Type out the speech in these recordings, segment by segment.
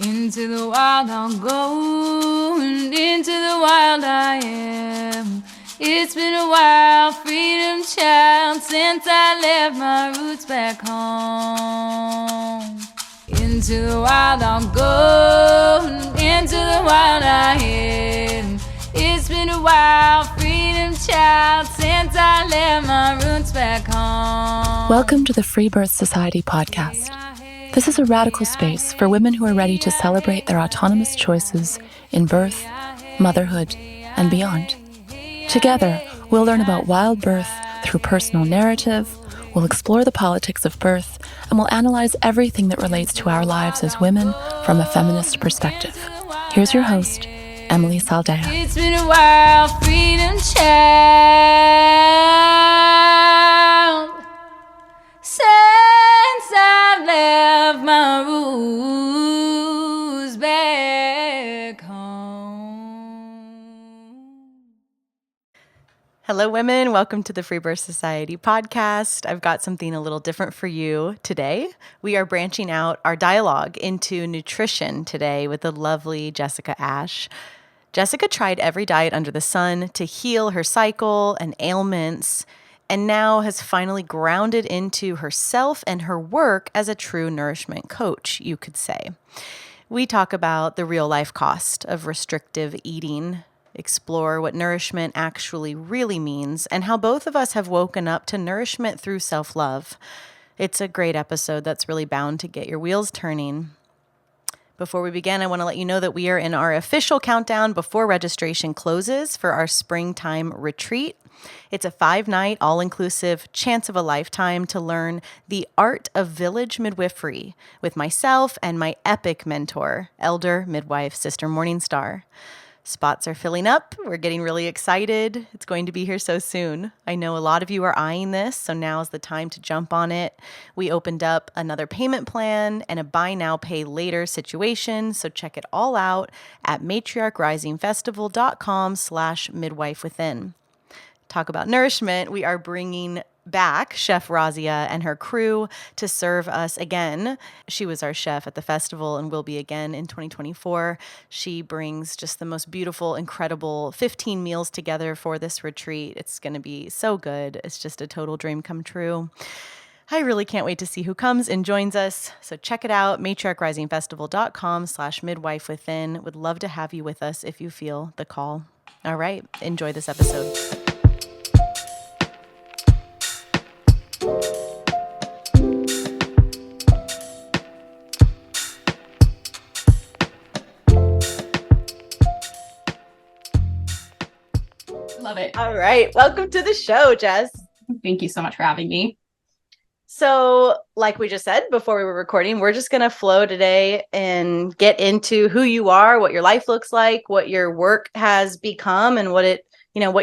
Into the wild I'll go, and into the wild I am. It's been a while, freedom child, since I left my roots back home. Into the wild I'll go, and into the wild I am. It's been a while, freedom child, since I left my roots back home. Welcome to the Free Birth Society podcast. This is a radical space for women who are ready to celebrate their autonomous choices in birth, motherhood, and beyond. Together, we'll learn about wild birth through personal narrative, we'll explore the politics of birth, and we'll analyze everything that relates to our lives as women from a feminist perspective. Here's your host, Emily Saldea. It's been a while, freedom child, since I left my roots back home. Hello, women. Welcome to the Free Birth Society podcast. I've got something a little different for you today. We are branching out our dialogue into nutrition today with the lovely Jessica Ash. Jessica tried every diet under the sun to heal her cycle and ailments, and now has finally grounded into herself and her work as a true nourishment coach, you could say. We talk about the real life cost of restrictive eating, explore what nourishment actually really means, and how both of us have woken up to nourishment through self-love. It's a great episode that's really bound to get your wheels turning. Before we begin, I want to let you know that we are in our official countdown before registration closes for our springtime retreat. It's a 5-night, all-inclusive chance of a lifetime to learn the art of village midwifery with myself and my epic mentor, elder midwife Sister Morningstar. Spots are filling up. We're getting really excited. It's going to be here so soon. I know a lot of you are eyeing this, so now's the time to jump on it. We opened up another payment plan and a buy now, pay later situation, so check it all out at matriarchrisingfestival.com/midwifewithin. Talk about nourishment. We are bringing back Chef Razia and her crew to serve us again. She was our chef at the festival and will be again in 2024. She brings just the most beautiful, incredible 15 meals together for this retreat. It's going to be so good. It's just a total dream come true. I really can't wait to see who comes and joins us. So check it out, matriarchrisingfestival.com/midwifewithin. Would love to have you with us if you feel the call. All right, enjoy this episode. Love it. All right. Welcome to the show, Jess. Thank you so much for having me. So, like we just said before we were recording, we're just going to flow today and get into who you are, what your life looks like, what your work has become, and what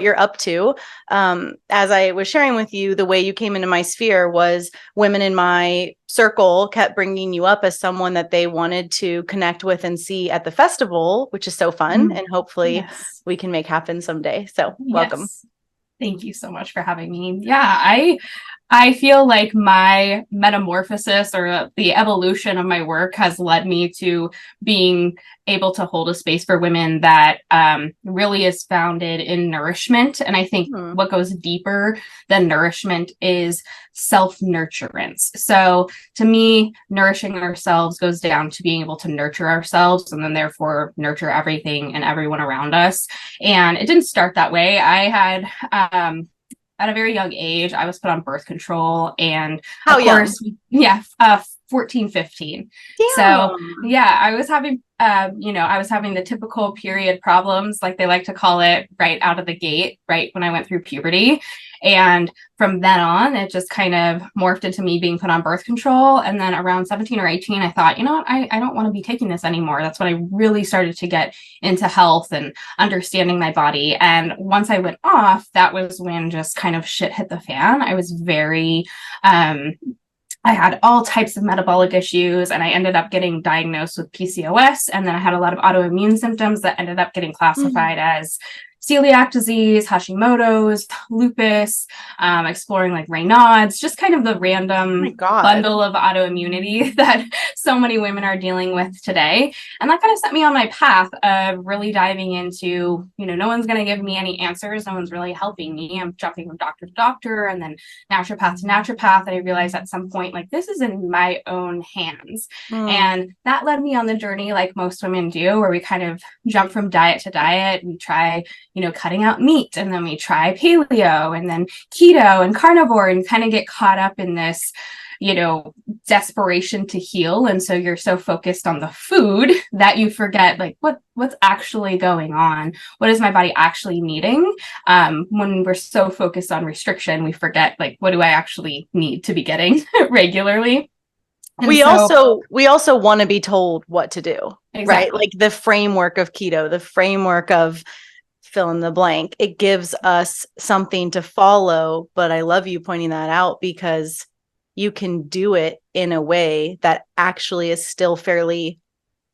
you're up to. As I was sharing with you, the way you came into my sphere was women in my circle kept bringing you up as someone that they wanted to connect with and see at the festival, which is so fun. And hopefully we can make happen someday. So welcome. Thank you so much for having me. Yeah, I feel like my metamorphosis or the evolution of my work has led me to being able to hold a space for women that really is founded in nourishment. And I think what goes deeper than nourishment is self-nurturance. So to me, nourishing ourselves goes down to being able to nurture ourselves and then therefore nurture everything and everyone around us. And it didn't start that way. I had at a very young age, I was put on birth control, and of course, 14, 15. Damn. So yeah, I was having, I was having the typical period problems, like they like to call it, right out of the gate, right when I went through puberty. And from then on, it just kind of morphed into me being put on birth control. And then around 17 or 18, I thought, you know what, I don't want to be taking this anymore. That's when I really started to get into health and understanding my body. And once I went off, that was when just kind of shit hit the fan. I was very, I had all types of metabolic issues, and I ended up getting diagnosed with PCOS. And then I had a lot of autoimmune symptoms that ended up getting classified as celiac disease, Hashimoto's, lupus, exploring like Raynaud's, just kind of the random bundle of autoimmunity that so many women are dealing with today. And that kind of set me on my path of really diving into, no one's going to give me any answers. No one's really helping me. I'm jumping from doctor to doctor and then naturopath to naturopath. And I realized at some point, like, this is in my own hands. And that led me on the journey, like most women do, where we kind of jump from diet to diet. We try, cutting out meat, and then we try paleo, and then keto and carnivore, and kind of get caught up in this, desperation to heal. And so you're so focused on the food that you forget, like, what's actually going on? What is my body actually needing? When we're so focused on restriction, we forget, like, what do I actually need to be getting regularly? And we also want to be told what to do, right? Like the framework of keto, the framework of fill in the blank, it gives us something to follow. But I love you pointing that out, because you can do it in a way that actually is still fairly,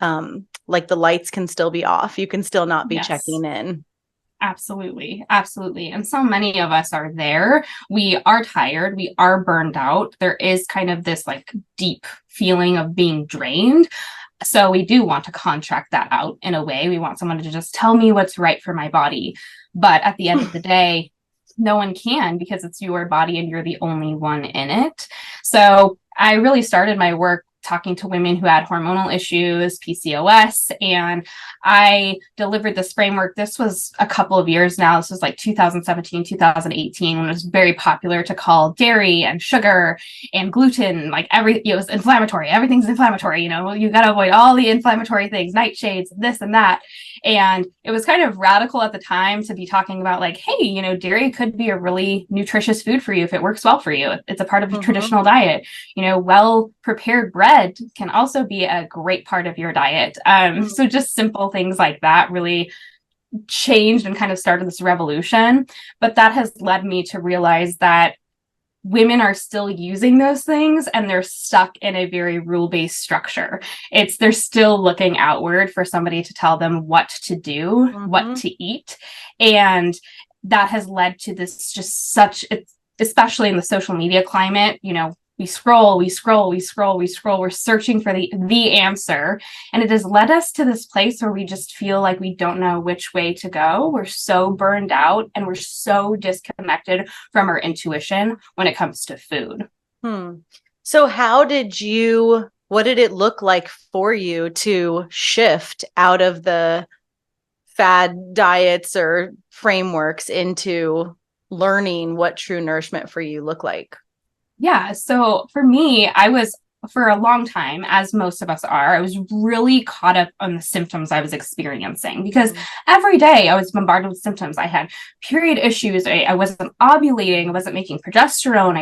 like the lights can still be off. You can still not be checking in. Absolutely. Absolutely. And so many of us are there. We are tired. We are burned out. There is kind of this like deep feeling of being drained. So we do want to contract that out in a way. We want someone to just tell me what's right for my body. But at the end of the day, no one can, because it's your body and you're the only one in it. So I really started my work talking to women who had hormonal issues, PCOS, and I delivered this framework. This was a couple of years now. This was like 2017, 2018, when it was very popular to call dairy and sugar and gluten, like it was inflammatory. Everything's inflammatory. You got to avoid all the inflammatory things, nightshades, this and that. And it was kind of radical at the time to be talking about, like, hey, dairy could be a really nutritious food for you if it works well for you. It's a part of a traditional diet. Well prepared bread can also be a great part of your diet. So just simple things like that really changed and kind of started this revolution. But that has led me to realize that women are still using those things and they're stuck in a very rule-based structure. They're still looking outward for somebody to tell them what to do, what to eat. And that has led to this especially in the social media climate, we scroll, we're searching for the answer. And it has led us to this place where we just feel like we don't know which way to go. We're so burned out and we're so disconnected from our intuition when it comes to food. So what did it look like for you to shift out of the fad diets or frameworks into learning what true nourishment for you looked like? Yeah. So for me, for a long time, as most of us are, I was really caught up on the symptoms I was experiencing, because every day I was bombarded with symptoms. I had period issues. I wasn't ovulating. I wasn't making progesterone.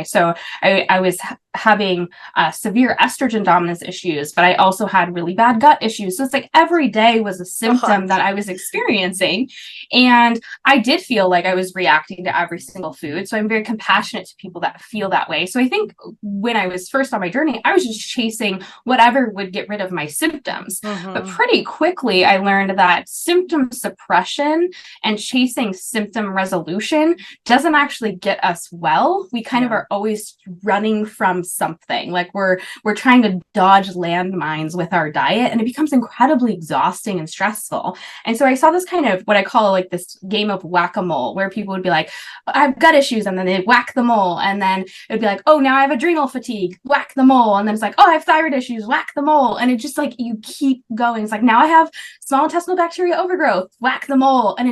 I was having severe estrogen dominance issues, but I also had really bad gut issues. So it's like every day was a symptom that I was experiencing. And I did feel like I was reacting to every single food. So I'm very compassionate to people that feel that way. So I think when I was first on my journey, I was just chasing whatever would get rid of my symptoms. But pretty quickly, I learned that symptom suppression and chasing symptom resolution doesn't actually get us well. We kind of are always running from something. Like we're trying to dodge landmines with our diet, and it becomes incredibly exhausting and stressful. And so I saw this kind of what I call like this game of whack-a-mole, where people would be like, I have gut issues, and then they'd whack the mole, and then it'd be like, oh, now I have adrenal fatigue, whack the mole, and then it's like, oh, I have thyroid issues, whack the mole. And it just like, you keep going. It's like, now I have small intestinal bacteria overgrowth, whack the mole. And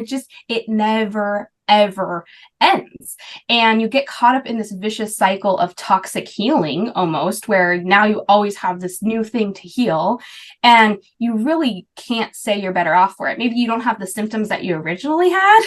it never ever ends. And you get caught up in this vicious cycle of toxic healing almost, where now you always have this new thing to heal, and you really can't say you're better off for it. Maybe you don't have the symptoms that you originally had,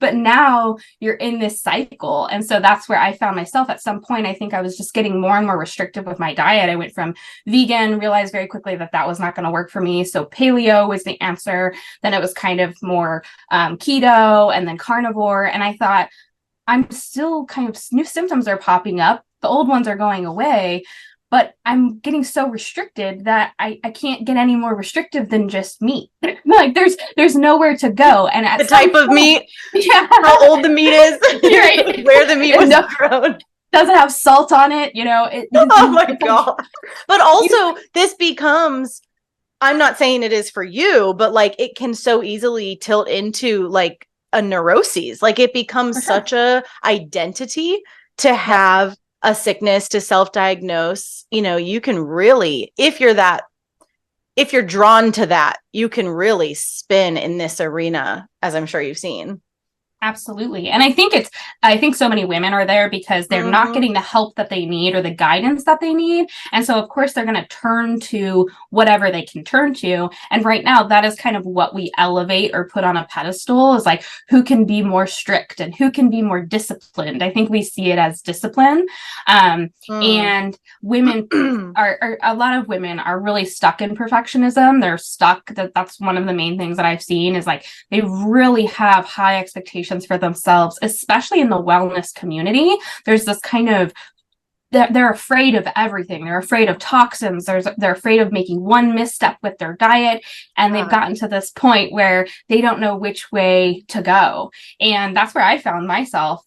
but now you're in this cycle. And so that's where I found myself at some point. I think I was just getting more and more restrictive with my diet. I went from vegan, realized very quickly that that was not going to work for me. So paleo was the answer. Then it was kind of more keto, and then carnivore. And I thought, I'm still kind of, new symptoms are popping up. The old ones are going away, but I'm getting so restricted that I can't get any more restrictive than just meat. Like there's nowhere to go. And at the type of meat, yeah, how old the meat is, right. where the meat was grown. Doesn't have salt on it, you know. Oh my God. But also this becomes, I'm not saying it is for you, but like it can so easily tilt into like a neuroses. Like it becomes such a identity to have a sickness, to self-diagnose. You know, you can really, if you're drawn to that, you can really spin in this arena, as I'm sure you've seen. Absolutely. And I think so many women are there because they're not getting the help that they need or the guidance that they need. And so, of course, they're going to turn to whatever they can turn to. And right now, that is kind of what we elevate or put on a pedestal, is like who can be more strict and who can be more disciplined. I think we see it as discipline. And women are a lot of women are really stuck in perfectionism. They're stuck. That's one of the main things that I've seen, is like they really have high expectations for themselves, especially in the wellness community. There's this kind of, they're afraid of everything. They're afraid of toxins. They're afraid of making one misstep with their diet. And they've gotten to this point where they don't know which way to go. And that's where I found myself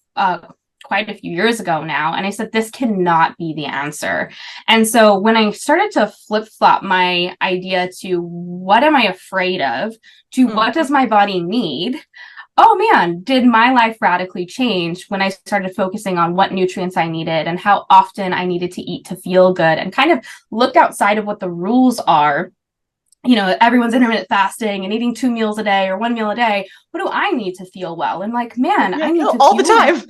quite a few years ago now. And I said, this cannot be the answer. And so when I started to flip-flop my idea to what am I afraid of, to what does my body need? Oh man, did my life radically change when I started focusing on what nutrients I needed and how often I needed to eat to feel good, and kind of looked outside of what the rules are. You know, everyone's intermittent fasting and eating 2 meals a day or 1 meal a day. What do I need to feel well? And like, man, I need to all the time.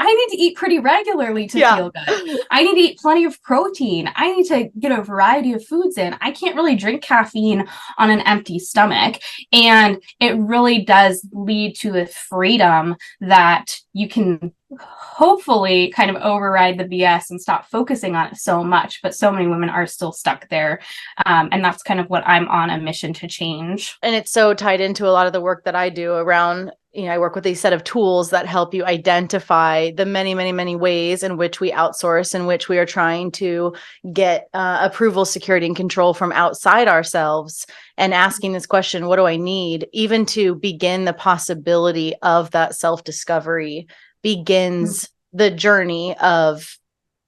I need to eat pretty regularly to feel good. I need to eat plenty of protein. I need to get a variety of foods in. I can't really drink caffeine on an empty stomach. And it really does lead to a freedom that you can hopefully kind of override the BS and stop focusing on it so much. But so many women are still stuck there. And that's kind of what I'm on a mission to change. And it's so tied into a lot of the work that I do around, you know, I work with a set of tools that help you identify the many, many, many ways in which we outsource, in which we are trying to get approval, security, and control from outside ourselves, and asking this question, what do I need? Even to begin the possibility of that self-discovery begins the journey of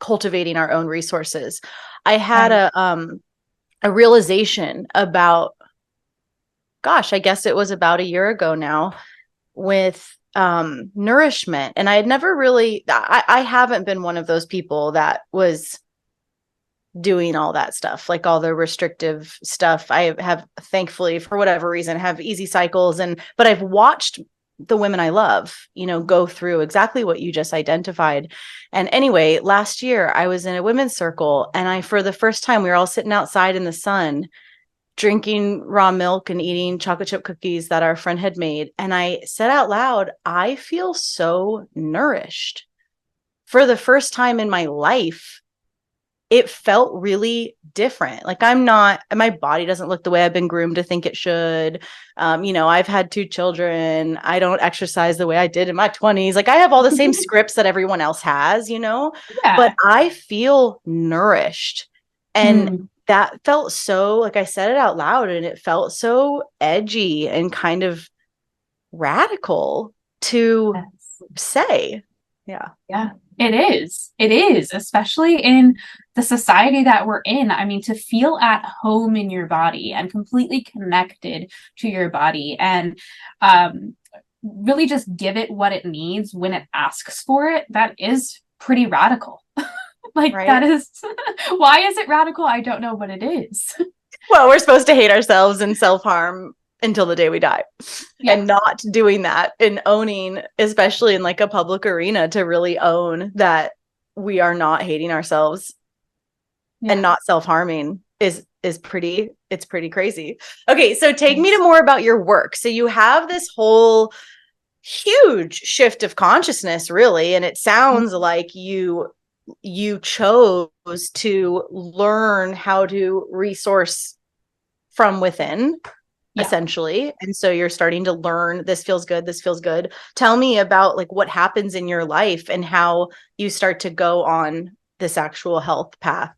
cultivating our own resources. I had a realization about, gosh, I guess it was about a year ago now, with Nourishment. And I had never really, I haven't been one of those people that was doing all that stuff, like all the restrictive stuff. I have, thankfully, for whatever reason, have easy cycles, but I've watched the women I love, you know, go through exactly what you just identified. And anyway, last year I was in a women's circle, and for the first time, we were all sitting outside in the sun, drinking raw milk and eating chocolate chip cookies that our friend had made. And I said out loud, I feel so nourished. For the first time in my life, it felt really different. Like my body doesn't look the way I've been groomed to think it should. You know, I've had 2 children. I don't exercise the way I did in my 20s. Like I have all the same scripts that everyone else has, you know, but I feel nourished. And that felt so, like I said it out loud, and it felt so edgy and kind of radical to say. Yeah. It is, especially in the society that we're in. I mean, to feel at home in your body and completely connected to your body, and really just give it what it needs when it asks for it, that is pretty radical. That is, why is it radical? I don't know, but it is. Well, we're supposed to hate ourselves and self-harm until the day we die. And not doing that, and owning, especially in like a public arena, to really own that we are not hating ourselves and not self-harming is pretty crazy. Okay, so take me to more about your work. So you have this whole huge shift of consciousness, really, and it sounds like you chose to learn how to resource from within. Essentially. And so you're starting to learn, this feels good. Tell me about like what happens in your life and how you start to go on this actual health path.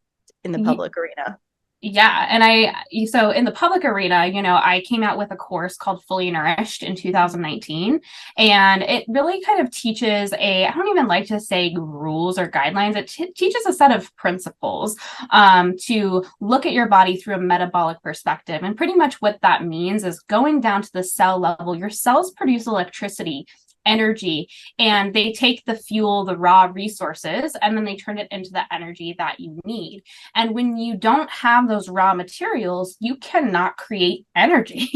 in the public arena. Yeah. And so in the public arena, I came out with a course called Fully Nourished in 2019. And it really kind of teaches I don't even like to say rules or guidelines. It teaches a set of principles to look at your body through a metabolic perspective. And pretty much what that means is going down to the cell level. Your cells produce electricity, energy, and they take the fuel, the raw resources, and then they turn it into the energy that you need. And when you don't have those raw materials, you cannot create energy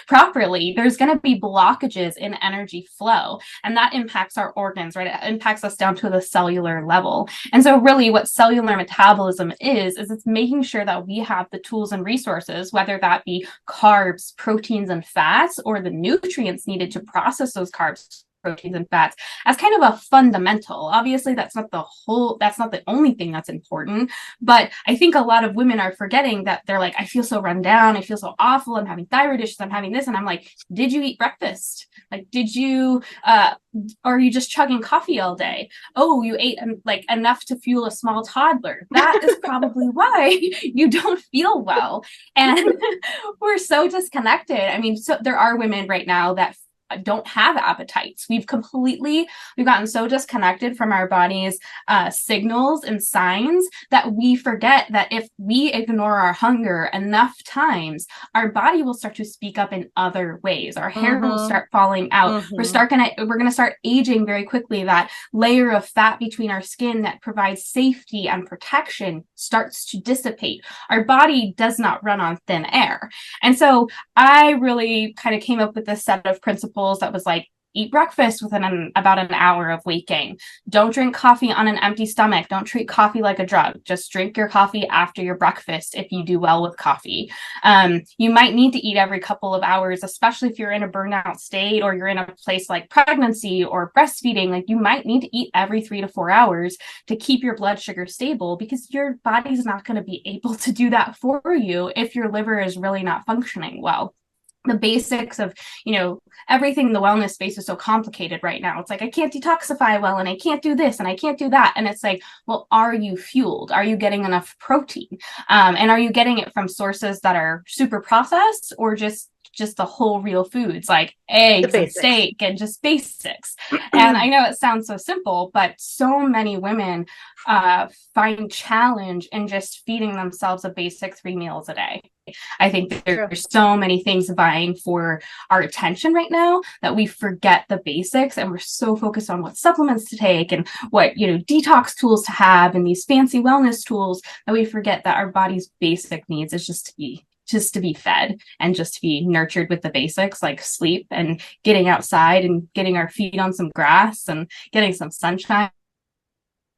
properly. There's going to be blockages in energy flow, and that impacts our organs, right? It impacts us down to the cellular level. And so really what cellular metabolism is it's making sure that we have the tools and resources, whether that be carbs, proteins, and fats, or the nutrients needed to process those carbs, proteins, and fats as kind of a fundamental. Obviously, that's not the only thing that's important, but I think a lot of women are forgetting that. They're like, I feel so run down, I feel so awful, I'm having thyroid issues, I'm having this, and I'm like, did you eat breakfast? Like, did you or are you just chugging coffee all day? Oh, you ate like enough to fuel a small toddler. That is probably why you don't feel well. And we're so disconnected. I mean, so there are women right now that don't have appetites. We've gotten so disconnected from our body's signals and signs that we forget that if we ignore our hunger enough times, our body will start to speak up in other ways. Our hair will start falling out. We're going to start aging very quickly. That layer of fat between our skin that provides safety and protection starts to dissipate. Our body does not run on thin air. And so I really kind of came up with this set of principles that was like, eat breakfast within about an hour of waking. Don't drink coffee on an empty stomach. Don't treat coffee like a drug. Just drink your coffee after your breakfast if you do well with coffee. You might need to eat every couple of hours, especially if you're in a burnout state or you're in a place like pregnancy or breastfeeding. Like, you might need to eat every 3 to 4 hours to keep your blood sugar stable, because your body's not going to be able to do that for you if your liver is really not functioning well. The basics of, everything in the wellness space is so complicated right now. It's like, I can't detoxify well, and I can't do this, and I can't do that. And it's like, well, are you fueled? Are you getting enough protein? And are you getting it from sources that are super processed, or just the whole real foods like eggs and steak and just basics? And I know it sounds so simple, but so many women find challenge in just feeding themselves a basic 3 meals a day. I think there's so many things vying for our attention right now that we forget the basics, and we're so focused on what supplements to take and what, detox tools to have and these fancy wellness tools, that we forget that our body's basic needs is just to be fed and just to be nurtured with the basics, like sleep and getting outside and getting our feet on some grass and getting some sunshine.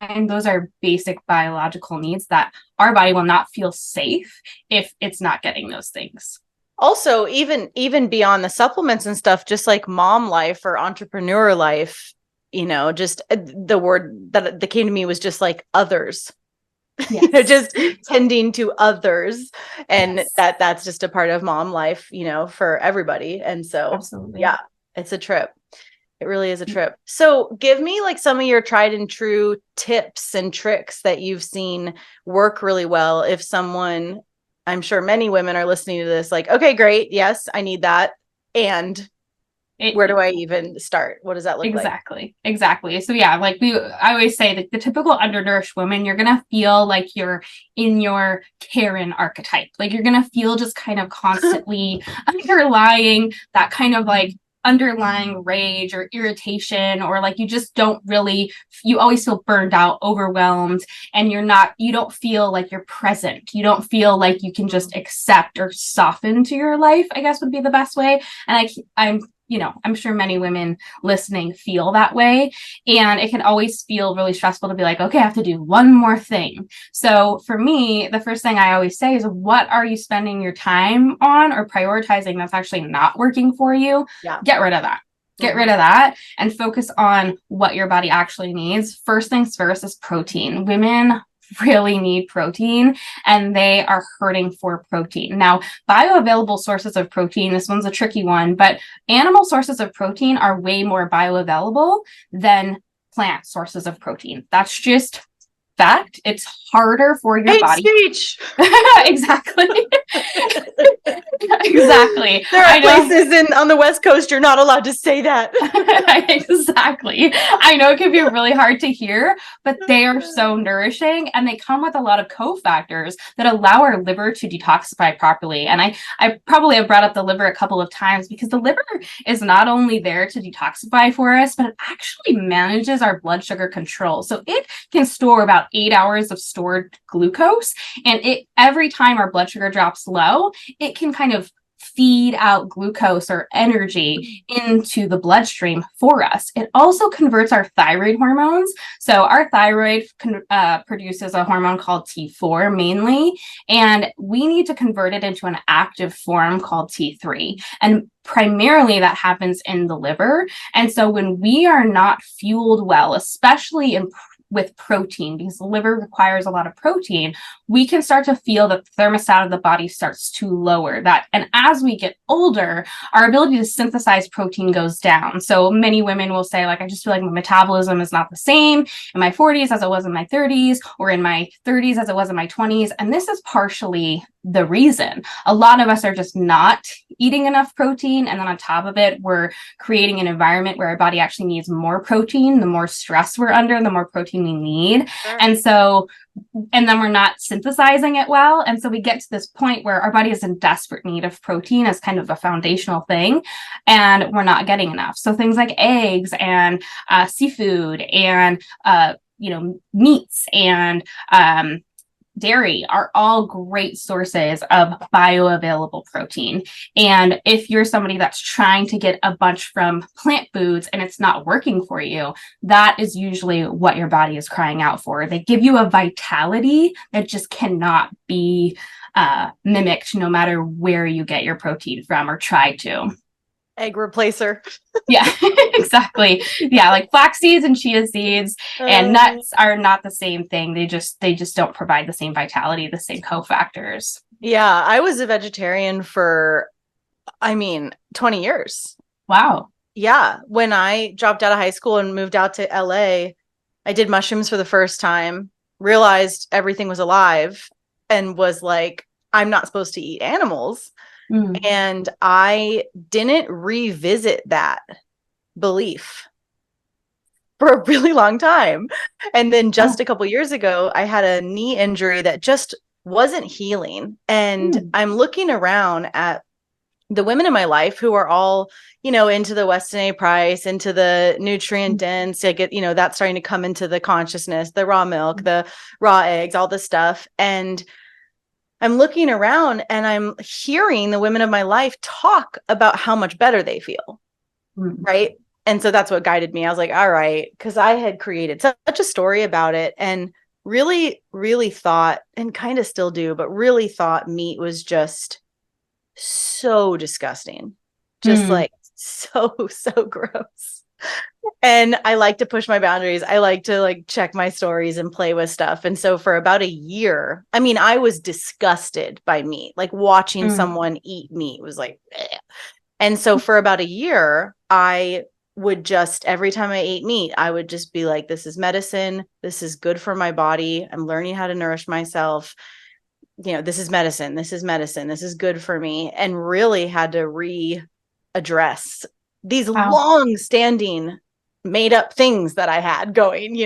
And those are basic biological needs that our body will not feel safe if it's not getting those things. Also, even beyond the supplements and stuff, just like mom life or entrepreneur life, just the word that came to me was just like others. Yes. Just tending to others. And yes. that's just a part of mom life, for everybody. And so, absolutely. Yeah, it's a trip. It really is a trip. So give me like some of your tried and true tips and tricks that you've seen work really well. If someone, I'm sure many women are listening to this, like, okay, great. Yes, I need that. And where do I even start? What does that look like? Exactly. So yeah, I always say that the typical undernourished woman, you're going to feel like you're in your Karen archetype. Like, you're going to feel just kind of constantly underlying that kind of like underlying rage or irritation, or like you just don't really, you always feel burned out, overwhelmed, and you don't feel like you're present. You don't feel like you can just accept or soften to your life, I guess would be the best way. And I'm sure many women listening feel that way. And it can always feel really stressful to be like, okay, I have to do one more thing. So for me, the first thing I always say is, what are you spending your time on or prioritizing that's actually not working for you? Yeah. Get rid of that. Get rid of that and focus on what your body actually needs. First things first is protein. Women really need protein, and they are hurting for protein. Now, bioavailable sources of protein, this one's a tricky one, but animal sources of protein are way more bioavailable than plant sources of protein. That's effect, it's harder for your Hate body. speech. Exactly. Exactly. There are places on the West Coast you're not allowed to say that. Exactly. I know it can be really hard to hear, but they are so nourishing, and they come with a lot of cofactors that allow our liver to detoxify properly. And I probably have brought up the liver a couple of times because the liver is not only there to detoxify for us, but it actually manages our blood sugar control. So it can store about 8 hours of stored glucose, and every time our blood sugar drops low, it can kind of feed out glucose or energy into the bloodstream for us. It also converts our thyroid hormones. So our thyroid produces a hormone called T4 mainly, and we need to convert it into an active form called T3. And primarily that happens in the liver. And so when we are not fueled well, especially with protein, because the liver requires a lot of protein, we can start to feel that the thermostat of the body starts to lower that. And as we get older, our ability to synthesize protein goes down. So many women will say, like, I just feel like my metabolism is not the same in my 40s as it was in my 30s, or in my 30s as it was in my 20s. And this is partially the reason. A lot of us are just not eating enough protein. And then on top of it, we're creating an environment where our body actually needs more protein. The more stress we're under, the more protein we need. Sure. And then we're not synthesizing it well. And so we get to this point where our body is in desperate need of protein as kind of a foundational thing, and we're not getting enough. So things like eggs and seafood and, meats and dairy are all great sources of bioavailable protein. And if you're somebody that's trying to get a bunch from plant foods and it's not working for you, that is usually what your body is crying out for. They give you a vitality that just cannot be mimicked no matter where you get your protein from or try to. Egg replacer. Yeah, exactly. Yeah, like flax seeds and chia seeds and nuts are not the same thing. They just don't provide the same vitality, the same cofactors. Yeah, I was a vegetarian for 20 years. Wow. Yeah, when I dropped out of high school and moved out to LA, I did mushrooms for the first time, realized everything was alive, and was like, I'm not supposed to eat animals. And I didn't revisit that belief for a really long time. And then just a couple years ago, I had a knee injury that just wasn't healing. And I'm looking around at the women in my life who are all, into the Weston A. Price, into the nutrient dense, that's starting to come into the consciousness, the raw milk, the raw eggs, all this stuff. And I'm looking around and I'm hearing the women of my life talk about how much better they feel. Right. And so that's what guided me. I was like, all right, because I had created such a story about it and really, really thought, and kind of still do, but really thought meat was just so disgusting. Just like so gross. And I like to push my boundaries. I like to check my stories and play with stuff. And so for about a year, I was disgusted by meat. Like watching someone eat meat was like, bleh. And so for about a year, I would just, every time I ate meat, I would just be like, this is medicine. This is good for my body. I'm learning how to nourish myself. This is medicine. This is medicine. This is good for me. And really had to readdress these long-standing made up things that I had going,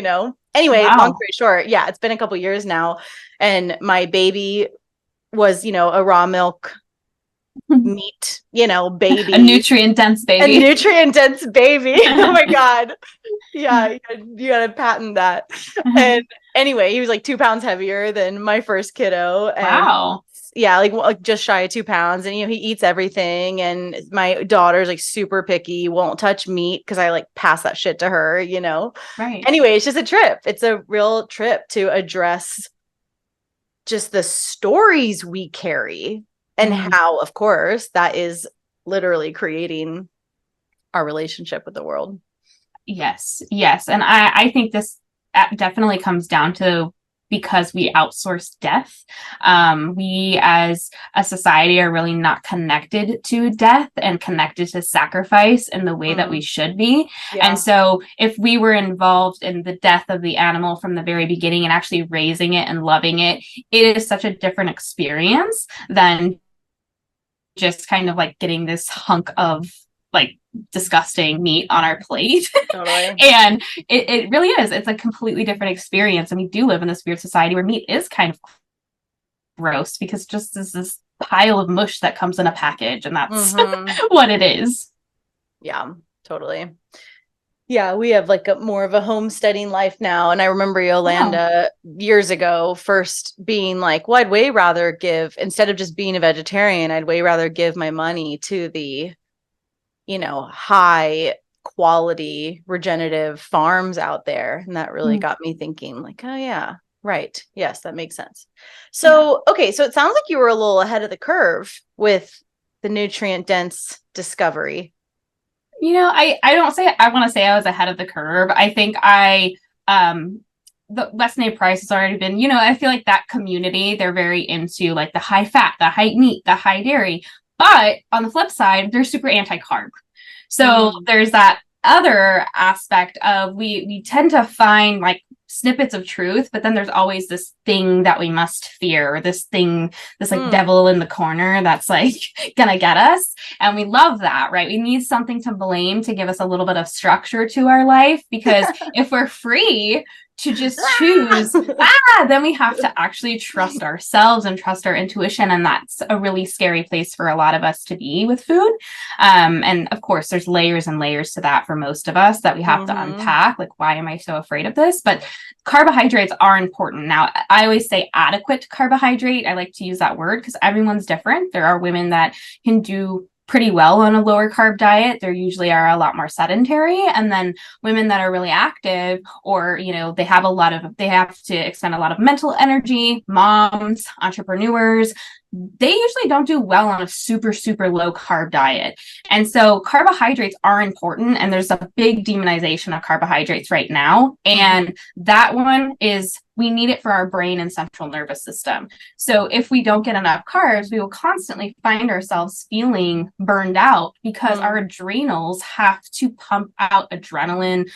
Anyway, long story short, yeah, it's been a couple years now. And my baby was, a raw milk meat, baby. A nutrient dense baby. Oh my God. Yeah, you gotta patent that. And anyway, he was like 2 pounds heavier than my first kiddo. And wow. Yeah, like just shy of 2 pounds. And, he eats everything. And my daughter's like super picky, won't touch meat because I pass that shit to her, Right. Anyway, it's just a trip. It's a real trip to address just the stories we carry and how, of course, that is literally creating our relationship with the world. Yes. And I think this definitely comes down to because we outsource death. We as a society are really not connected to death and connected to sacrifice in the way that we should be. Yeah. And so if we were involved in the death of the animal from the very beginning and actually raising it and loving it, it is such a different experience than just kind of like getting this hunk of like disgusting meat on our plate. Totally. And it really is. It's a completely different experience. And we do live in this weird society where meat is kind of gross because just is this pile of mush that comes in a package, and that's what it is. Yeah, totally. Yeah, we have like more of a homesteading life now. And I remember Yolanda years ago first being like, well, I'd way rather give, instead of just being a vegetarian, I'd way rather give my money to the, you know, high quality regenerative farms out there. And that really got me thinking like, oh yeah, right. Yes, that makes sense. So, okay. So it sounds like you were a little ahead of the curve with the nutrient dense discovery. You know, I want to say I was ahead of the curve. I think the Weston A. Price has already been, you know, I feel like that community, they're very into like the high fat, the high meat, the high dairy. But on the flip side, they're super anti-carb. So there's that other aspect of we tend to find like snippets of truth, but then there's always this thing that we must fear, this like devil in the corner that's like gonna get us. And we love that, right? We need something to blame to give us a little bit of structure to our life, because if we're free to just choose, then we have to actually trust ourselves and trust our intuition. And that's a really scary place for a lot of us to be with food. And of course, there's layers and layers to that for most of us that we have to unpack. Like, why am I so afraid of this? But carbohydrates are important. Now, I always say adequate carbohydrate. I like to use that word because everyone's different. There are women that can do pretty well on a lower carb diet. There usually are a lot more sedentary. And then women that are really active, or, you know, they have to expend a lot of mental energy, moms, entrepreneurs, they usually don't do well on a super, super low carb diet. And so carbohydrates are important. And there's a big demonization of carbohydrates right now. And that one is, we need it for our brain and central nervous system. So if we don't get enough carbs, we will constantly find ourselves feeling burned out because our adrenals have to pump out adrenaline,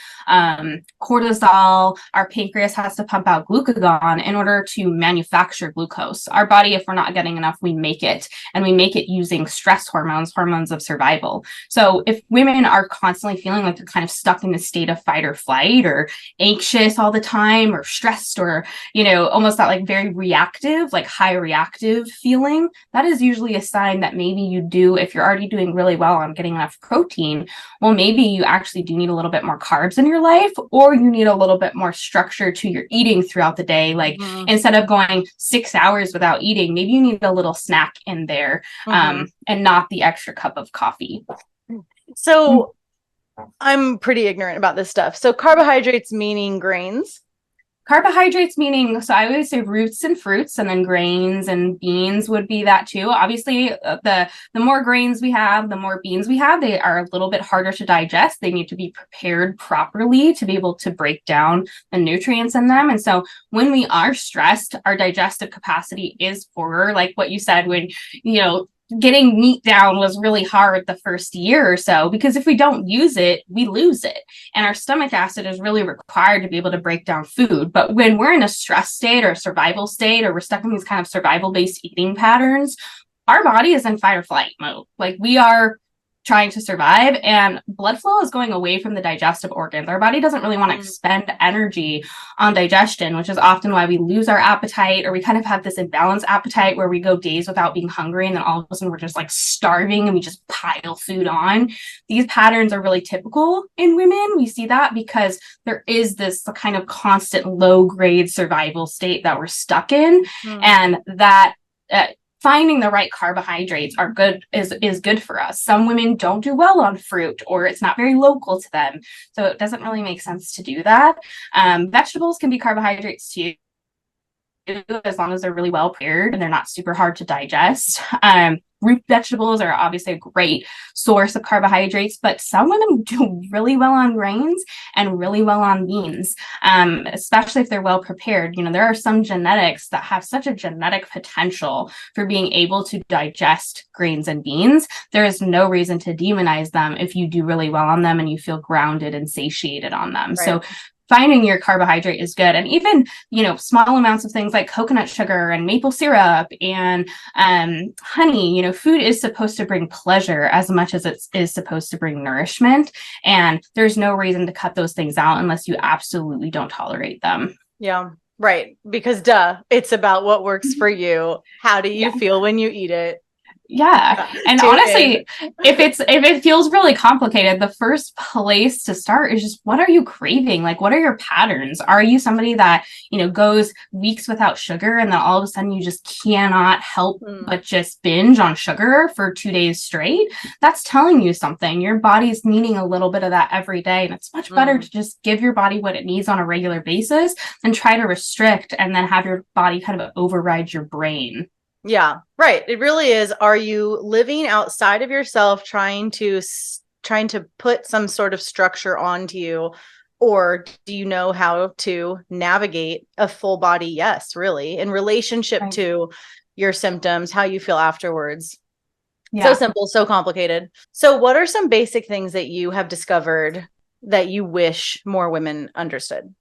cortisol. Our pancreas has to pump out glucagon in order to manufacture glucose. Our body, if we're not getting enough, we make it, and we make it using stress hormones of survival. So if women are constantly feeling like they're kind of stuck in the state of fight or flight, or anxious all the time, or stressed, or, you know, almost that like very reactive, like high reactive feeling, that is usually a sign that maybe you do, if you're already doing really well on getting enough protein, well, maybe you actually do need a little bit more carbs in your life, or you need a little bit more structure to your eating throughout the day. Like instead of going 6 hours without eating, maybe you need a little snack in there, and not the extra cup of coffee. So I'm pretty ignorant about this stuff. So carbohydrates meaning grains. Carbohydrates meaning, so I always say roots and fruits, and then grains and beans would be that too. Obviously, the more grains we have, the more beans we have, they are a little bit harder to digest. They need to be prepared properly to be able to break down the nutrients in them. And so when we are stressed, our digestive capacity is poorer. Like what you said, when, you know, getting meat down was really hard the first year or so, because if we don't use it, we lose it. And our stomach acid is really required to be able to break down food. But when we're in a stress state or a survival state, or we're stuck in these kind of survival-based eating patterns, our body is in fight or flight mode. Like we are trying to survive, and blood flow is going away from the digestive organs. Our body doesn't really want to expend energy on digestion, which is often why we lose our appetite, or we kind of have this imbalanced appetite where we go days without being hungry, and then all of a sudden we're just like starving and we just pile food on. These patterns are really typical in women. We see that because there is this kind of constant low grade survival state that we're stuck in, and that finding the right carbohydrates is good for us. Some women don't do well on fruit, or it's not very local to them, so it doesn't really make sense to do that. Vegetables can be carbohydrates too, as long as they're really well prepared and they're not super hard to digest. root vegetables are obviously a great source of carbohydrates, but some women do really well on grains and really well on beans, especially if they're well prepared. There are some genetics that have such a genetic potential for being able to digest grains and beans. There is no reason to demonize them if you do really well on them and you feel grounded and satiated on them. Right. So finding your carbohydrate is good. And even, small amounts of things like coconut sugar and maple syrup and honey, food is supposed to bring pleasure as much as it is supposed to bring nourishment. And there's no reason to cut those things out unless you absolutely don't tolerate them. Yeah, right. Because it's about what works for you. How do you feel when you eat it? Yeah. And honestly, if it feels really complicated, the first place to start is just, what are you craving? Like, what are your patterns? Are you somebody that, goes weeks without sugar and then all of a sudden you just cannot help but just binge on sugar for 2 days straight? That's telling you something. Your body's needing a little bit of that every day. And it's much better to just give your body what it needs on a regular basis than try to restrict and then have your body kind of override your brain. Yeah, right. It really is. Are you living outside of yourself, trying to put some sort of structure onto you, or do you know how to navigate a full body yes, really, in relationship to your symptoms, how you feel afterwards? Yeah. So simple, so complicated. So what are some basic things that you have discovered that you wish more women understood?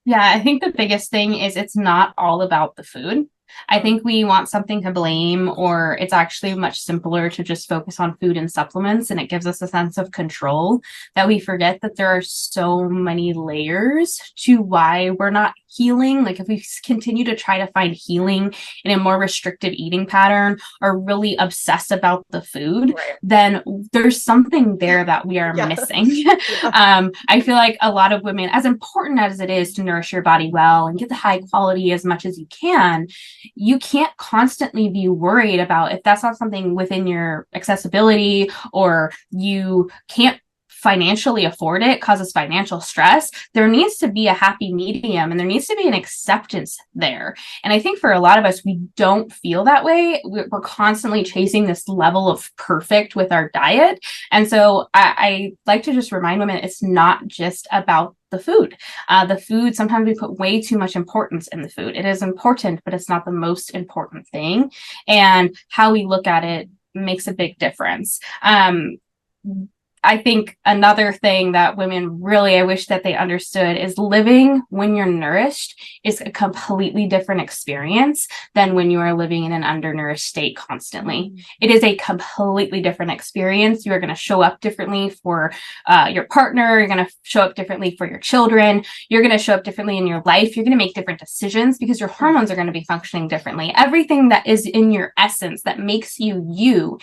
Yeah, I think the biggest thing is it's not all about the food. I think we want something to blame, or it's actually much simpler to just focus on food and supplements, and it gives us a sense of control that we forget that there are so many layers to why we're not healing. Like if we continue to try to find healing in a more restrictive eating pattern or really obsess about the food, then there's something there that we are missing. I feel like a lot of women, as important as it is to nourish your body well and get the high quality as much as you can't constantly be worried about if that's not something within your accessibility, or you can't financially afford it, causes financial stress. There needs to be a happy medium, and there needs to be an acceptance there. And I think for a lot of us, we don't feel that way. We're constantly chasing this level of perfect with our diet. And so I like to just remind women, it's not just about the food. The food, sometimes we put way too much importance in the food. It is important, but it's not the most important thing. And how we look at it makes a big difference. I think another thing that women really, I wish that they understood, is living when you're nourished is a completely different experience than when you are living in an undernourished state constantly. It is a completely different experience. You are going to show up differently for your partner. You're going to show up differently for your children. You're going to show up differently in your life. You're going to make different decisions because your hormones are going to be functioning differently. Everything that is in your essence that makes you you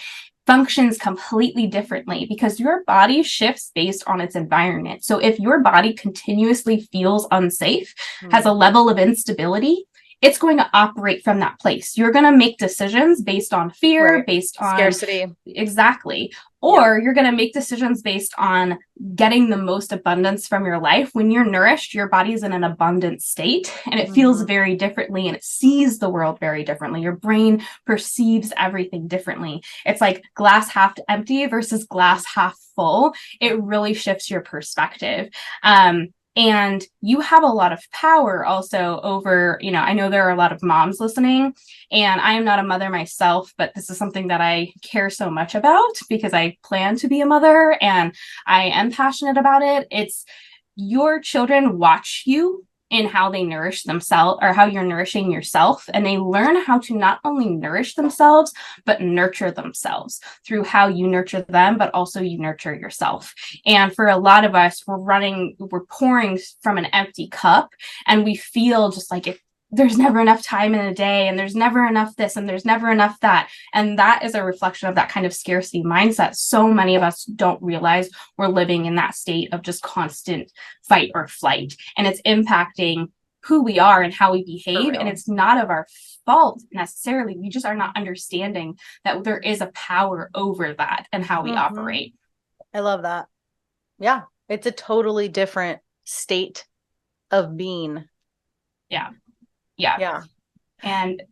functions completely differently because your body shifts based on its environment. So if your body continuously feels unsafe, has a level of instability, it's going to operate from that place. You're going to make decisions based on fear, based on scarcity. Exactly. Or you're going to make decisions based on getting the most abundance from your life. When you're nourished, your body's in an abundant state and it feels very differently and it sees the world very differently. Your brain perceives everything differently. It's like glass half empty versus glass half full. It really shifts your perspective. And you have a lot of power also over, I know there are a lot of moms listening, and I am not a mother myself, but this is something that I care so much about because I plan to be a mother and I am passionate about it. It's your children watch you in how they nourish themselves, or how you're nourishing yourself. And they learn how to not only nourish themselves, but nurture themselves through how you nurture them, but also you nurture yourself. And for a lot of us, we're pouring from an empty cup, and we feel just like there's never enough time in a day, and there's never enough this, and there's never enough that. And that is a reflection of that kind of scarcity mindset. So many of us don't realize we're living in that state of just constant fight or flight. And it's impacting who we are and how we behave. And it's not of our fault necessarily. We just are not understanding that there is a power over that and how we operate. I love that. Yeah. It's a totally different state of being. Yeah. Yeah. And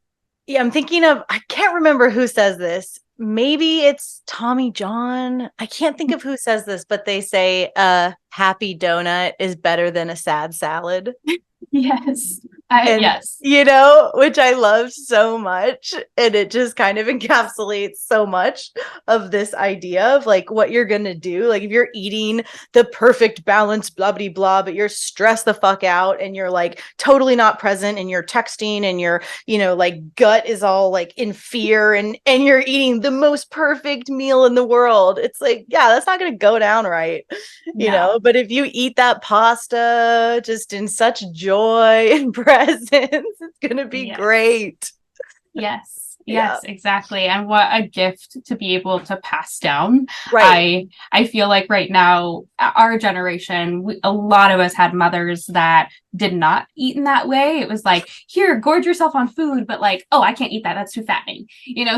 I'm thinking of, I can't remember who says this. maybe it's Tommy John. I can't think of who says this, but they say a happy donut is better than a sad salad. Yes. And, Yes. which I love so much. And it just kind of encapsulates so much of this idea of like what you're going to do. Like if you're eating the perfect balance, blah, blah, blah, but you're stressed the fuck out and you're like totally not present and you're texting and your, like gut is all like in fear and you're eating the most perfect meal in the world. It's like, yeah, that's not going to go down right. But if you eat that pasta just in such joy and presence, it's gonna be great. Yes, Yeah. exactly. And what a gift to be able to pass down. Right. I feel like right now, our generation, a lot of us had mothers that did not eat in that way. It was like, here, gorge yourself on food, but like, oh, I can't eat that. That's too fattening.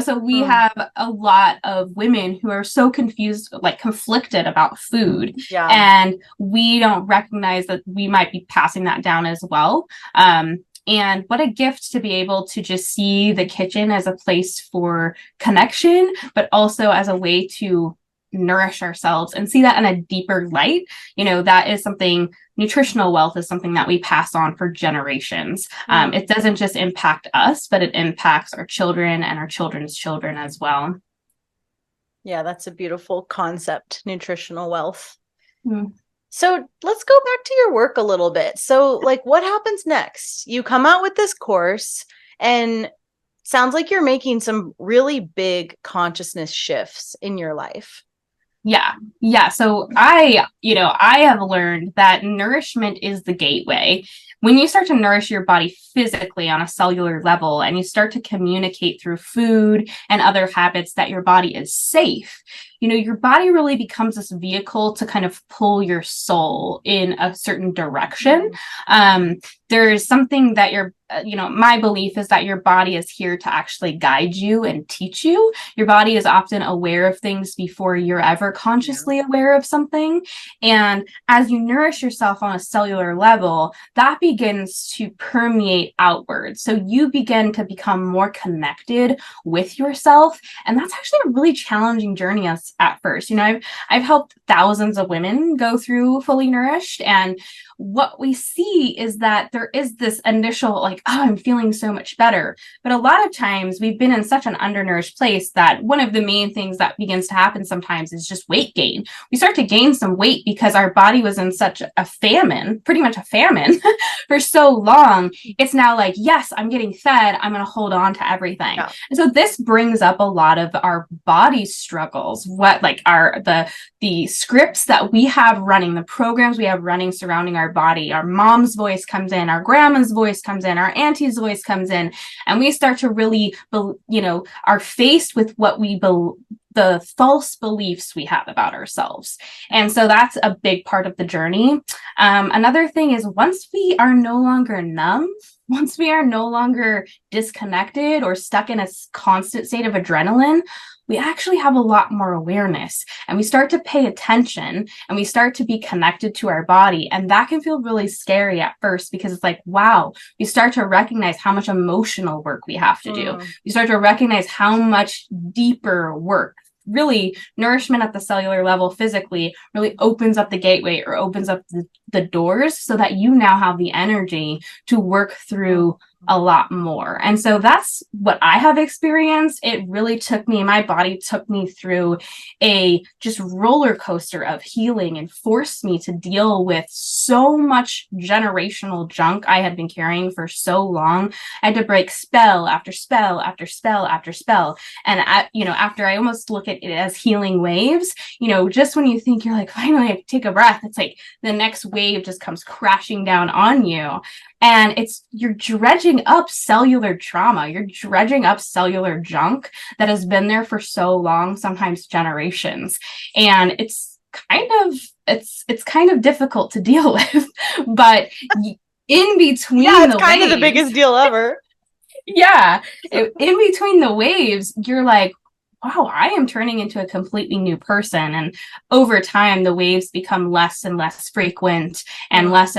So we have a lot of women who are so confused, like conflicted about food. Yeah. And we don't recognize that we might be passing that down as well. And what a gift to be able to just see the kitchen as a place for connection, but also as a way to nourish ourselves and see that in a deeper light. That is something, nutritional wealth is something that we pass on for generations. It doesn't just impact us, but it impacts our children and our children's children as well. Yeah, that's a beautiful concept, nutritional wealth. So let's go back to your work a little bit. So like what happens next? You come out with this course and sounds like you're making some really big consciousness shifts in your life. Yeah. So I have learned that nourishment is the gateway. When you start to nourish your body physically on a cellular level and you start to communicate through food and other habits that your body is safe, your body really becomes this vehicle to kind of pull your soul in a certain direction. There's something that my belief is that your body is here to actually guide you and teach you. Your body is often aware of things before you're ever consciously aware of something. And as you nourish yourself on a cellular level, that begins to permeate outwards. So you begin to become more connected with yourself. And that's actually a really challenging journey at first. I've helped thousands of women go through Fully Nourished, and what we see is that there is this initial like, oh, I'm feeling so much better. But a lot of times we've been in such an undernourished place that one of the main things that begins to happen sometimes is just weight gain. We start to gain some weight because our body was in such a famine, pretty much a famine for so long. It's now like, yes, I'm getting fed. I'm going to hold on to everything. Yeah. And so this brings up a lot of our body struggles, the scripts that we have running, the programs we have running surrounding our body. Our mom's voice comes in, our grandma's voice comes in, our auntie's voice comes in, and we start to really, are faced with what we the false beliefs we have about ourselves. And so that's a big part of the journey. Another thing is once we are no longer numb, once we are no longer disconnected or stuck in a constant state of adrenaline, we actually have a lot more awareness and we start to pay attention and we start to be connected to our body. And that can feel really scary at first because it's like, wow, we start to recognize how much emotional work we have to do. We start to recognize how much deeper work, really nourishment at the cellular level physically really opens up the gateway or opens up the doors so that you now have the energy to work through a lot more. And so that's what I have experienced. It really my body took me through a just roller coaster of healing and forced me to deal with so much generational junk I had been carrying for so long. I had to break spell after spell after spell after spell. And after I almost look at it as healing waves, just when you think you're like, finally I take a breath, it's like the next wave just comes crashing down on you. And you're dredging up cellular trauma. You're dredging up cellular junk that has been there for so long, sometimes generations. And it's kind of difficult to deal with, but in between it's kind of the biggest deal ever. Yeah. In between the waves, you're like, wow, I am turning into a completely new person. And over time, the waves become less and less frequent and less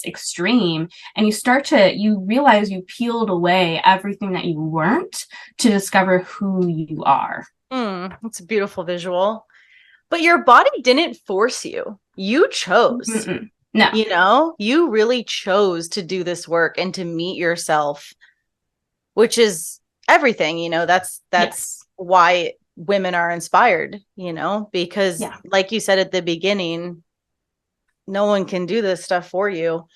extreme. And you realize you peeled away everything that you weren't to discover who you are. It's a beautiful visual. But your body didn't force you. You chose. Mm-mm. No. You know, you really chose to do this work and to meet yourself, which is everything. You know, that's Yes. why women are inspired, because Yeah. like you said at the beginning, no one can do this stuff for you.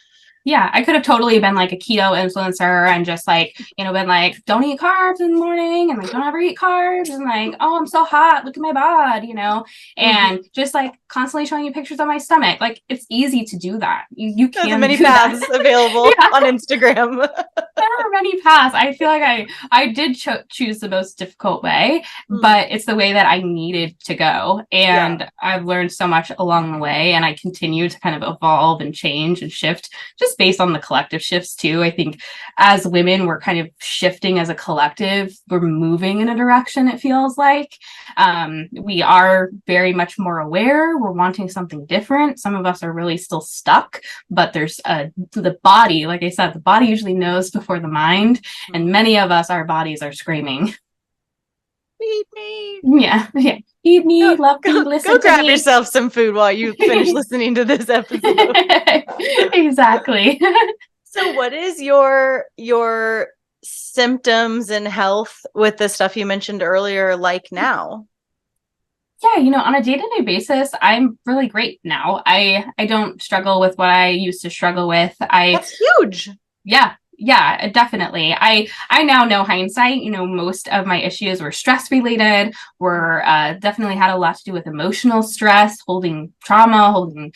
Yeah, I could have totally been like a keto influencer and just like, been like, don't eat carbs in the morning and like, don't ever eat carbs and like, oh, I'm so hot, look at my bod, and just like constantly showing you pictures of my stomach. Like, it's easy to do that. You There's can many do paths that. available on Instagram. There are many paths. I feel like I did choose the most difficult way, but it's the way that I needed to go. And I've learned so much along the way, and I continue to kind of evolve and change and shift just based on the collective shifts too. I think as women, we're kind of shifting as a collective. We're moving in a direction, it feels like. We are very much more aware. We're wanting something different. Some of us are really still stuck, but there's the body, like I said, the body usually knows before the mind, and many of us, our bodies are screaming, feed me. Yeah. Feed me, love me, listen to me. Go grab yourself some food while you finish listening to this episode. Exactly. So what is your symptoms and health with the stuff you mentioned earlier like now? Yeah, on a day-to-day basis, I'm really great now. I don't struggle with what I used to struggle with. That's huge. Yeah, definitely. I now know hindsight, most of my issues were stress related, were definitely had a lot to do with emotional stress, holding trauma, holding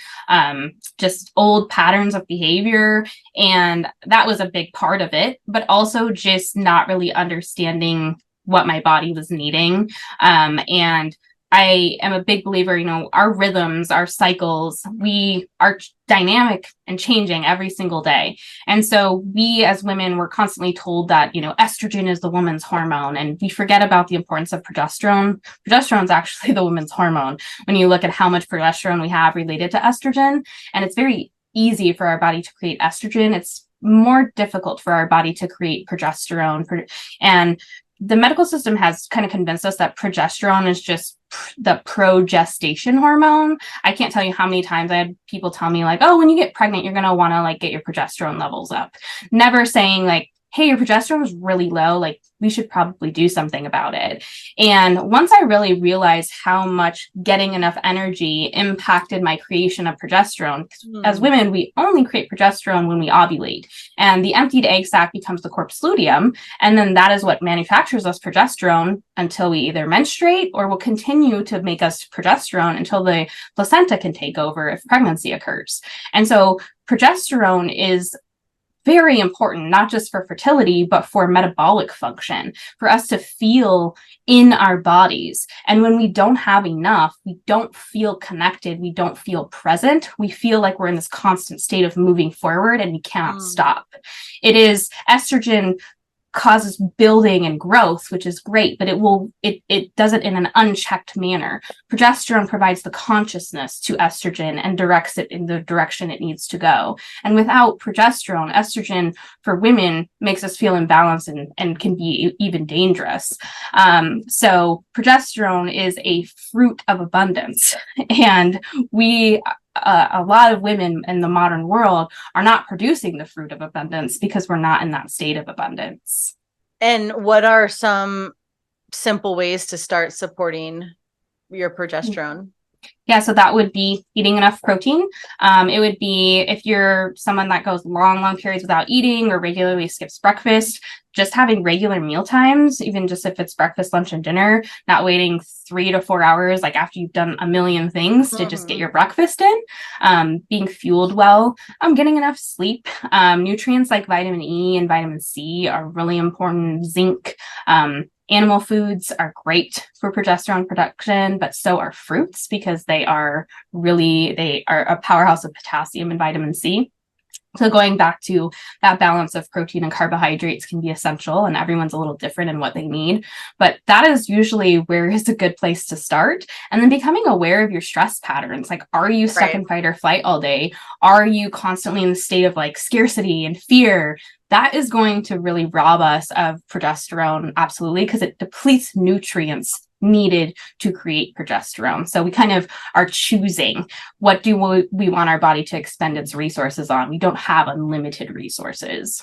just old patterns of behavior. And that was a big part of it, but also just not really understanding what my body was needing. And I am a big believer, our rhythms, our cycles, we are dynamic and changing every single day. And so we as women, we're constantly told that, estrogen is the woman's hormone, and we forget about the importance of progesterone. Progesterone is actually the woman's hormone when you look at how much progesterone we have related to estrogen. And it's very easy for our body to create estrogen. It's more difficult for our body to create progesterone. And the medical system has kind of convinced us that progesterone is just the progestation hormone. I can't tell you how many times I had people tell me like, oh, when you get pregnant, you're going to want to like get your progesterone levels up. Never saying like, hey, your progesterone is really low. Like, we should probably do something about it. And once I really realized how much getting enough energy impacted my creation of progesterone, as women, we only create progesterone when we ovulate, and the emptied egg sac becomes the corpus luteum. And then that is what manufactures us progesterone until we either menstruate, or will continue to make us progesterone until the placenta can take over if pregnancy occurs. And so progesterone is very important, not just for fertility, but for metabolic function, for us to feel in our bodies. And when we don't have enough, we don't feel connected, we don't feel present, we feel like we're in this constant state of moving forward and we cannot stop. It is estrogen causes building and growth, which is great, but it does it in an unchecked manner. Progesterone provides the consciousness to estrogen and directs it in the direction it needs to go. And without progesterone, estrogen for women makes us feel imbalanced and can be even dangerous. So progesterone is a fruit of abundance, and a lot of women in the modern world are not producing the fruit of abundance because we're not in that state of abundance. And what are some simple ways to start supporting your progesterone? Yeah, so that would be eating enough protein. It would be if you're someone that goes long periods without eating or regularly skips breakfast, just having regular meal times, even just if it's breakfast, lunch, and dinner, not waiting 3 to 4 hours, like after you've done a million things to just get your breakfast in, being fueled well, getting enough sleep. Nutrients like vitamin E and vitamin C are really important. Zinc, animal foods are great for progesterone production, but so are fruits, because they are a powerhouse of potassium and vitamin C. So going back to that balance of protein and carbohydrates can be essential, and everyone's a little different in what they need. But that is usually where is a good place to start. And then becoming aware of your stress patterns. Like, are you stuck in fight or flight all day? Are you constantly in the state of like scarcity and fear? That is going to really rob us of progesterone, absolutely, because it depletes nutrients needed to create progesterone. So we kind of are choosing what do we want our body to expend its resources on. We don't have unlimited resources.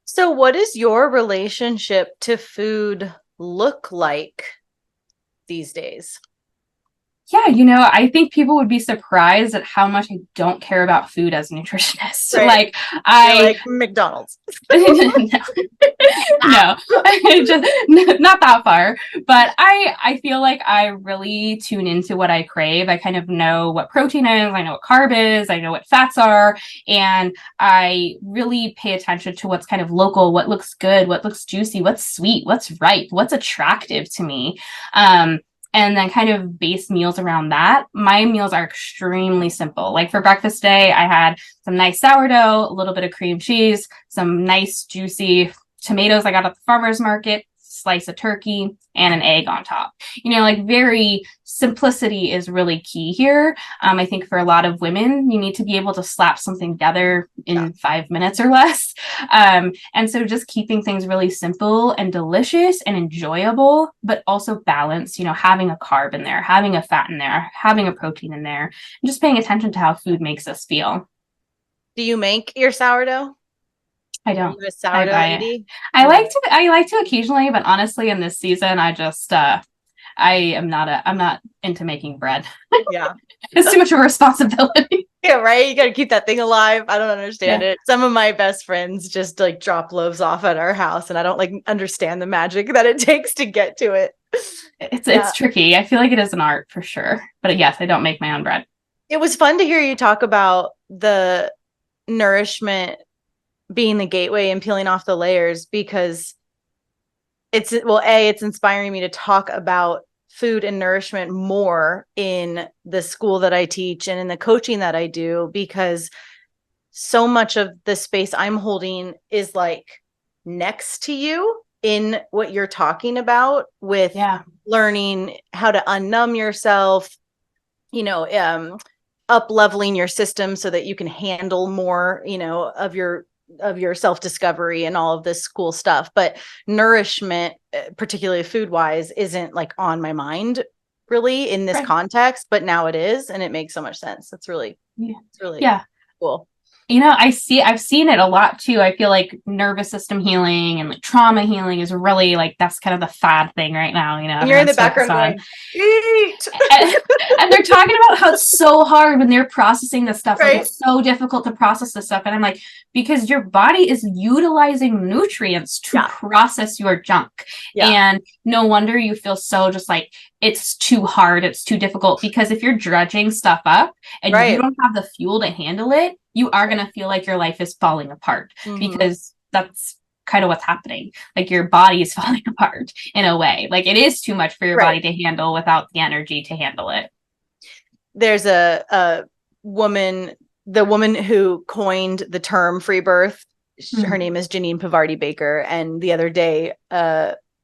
So what does your relationship to food look like these days? Yeah, I think people would be surprised at how much I don't care about food as a nutritionist. Right. You're like McDonald's. No, just not that far. But I feel like I really tune into what I crave. I kind of know what protein is, I know what carb is, I know what fats are, and I really pay attention to what's kind of local, what looks good, what looks juicy, what's sweet, what's ripe, what's attractive to me. And then kind of base meals around that. My meals are extremely simple. Like for breakfast today, I had some nice sourdough, a little bit of cream cheese, some nice juicy tomatoes I got at the farmer's market, slice of turkey, and an egg on top. Very simplicity is really key here. I think for a lot of women, you need to be able to slap something together in 5 minutes or less. And so just keeping things really simple and delicious and enjoyable, but also balanced, having a carb in there, having a fat in there, having a protein in there, and just paying attention to how food makes us feel. Do you make your sourdough? I don't. I buy it. I like to occasionally, but honestly, in this season, I'm not into making bread. Yeah. It's too much of a responsibility. Yeah, right. You got to keep that thing alive. I don't understand it. Some of my best friends just drop loaves off at our house, and I don't understand the magic that it takes to get to it. It's tricky. I feel like it is an art for sure. But yes, I don't make my own bread. It was fun to hear you talk about the nourishment being the gateway and peeling off the layers, because it's inspiring me to talk about food and nourishment more in the school that I teach and in the coaching that I do, because so much of the space I'm holding is next to you in what you're talking about with learning how to unnumb yourself, up leveling your system so that you can handle more, of your self-discovery and all of this cool stuff. But nourishment, particularly food wise, isn't on my mind really in this context, but now it is, and it makes so much sense. It's really cool. I've seen it a lot too. I feel like nervous system healing and trauma healing is really that's kind of the fad thing right now. And you're in the background going, eat. and they're talking about how it's so hard when they're processing this stuff. It's so difficult to process this stuff. And I'm like, because your body is utilizing nutrients to process your junk. Yeah. And no wonder you feel so just it's too hard. It's too difficult, because if you're dredging stuff up and you don't have the fuel to handle it, you are going to feel like your life is falling apart, because that's kind of what's happening. Your body is falling apart in a way. It is too much for your body to handle without the energy to handle it. There's a woman, the woman who coined the term free birth. Her name is Janine Pavardi Baker. And the other day,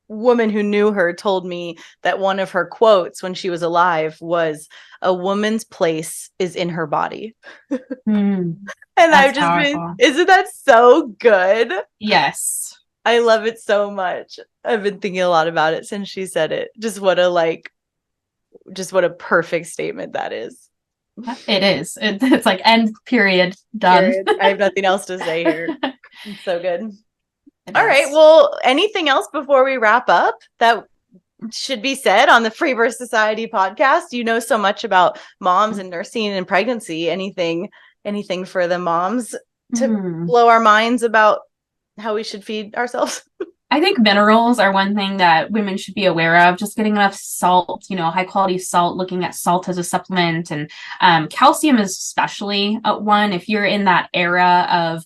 woman who knew her told me that one of her quotes when she was alive was, "A woman's place is in her body." And I've just been, isn't that so good? Yes. I love it so much. I've been thinking a lot about it since she said it. Just what a perfect statement that is. It is. It's end period, done. Period. I have nothing else to say here. It's so good. All right. Well, anything else before we wrap up that should be said on the Free Birth Society podcast? You know so much about moms and nursing and pregnancy. Anything for the moms to blow our minds about how we should feed ourselves? I think minerals are one thing that women should be aware of. Just getting enough salt, high quality salt, looking at salt as a supplement, and calcium is especially one. If you're in that era of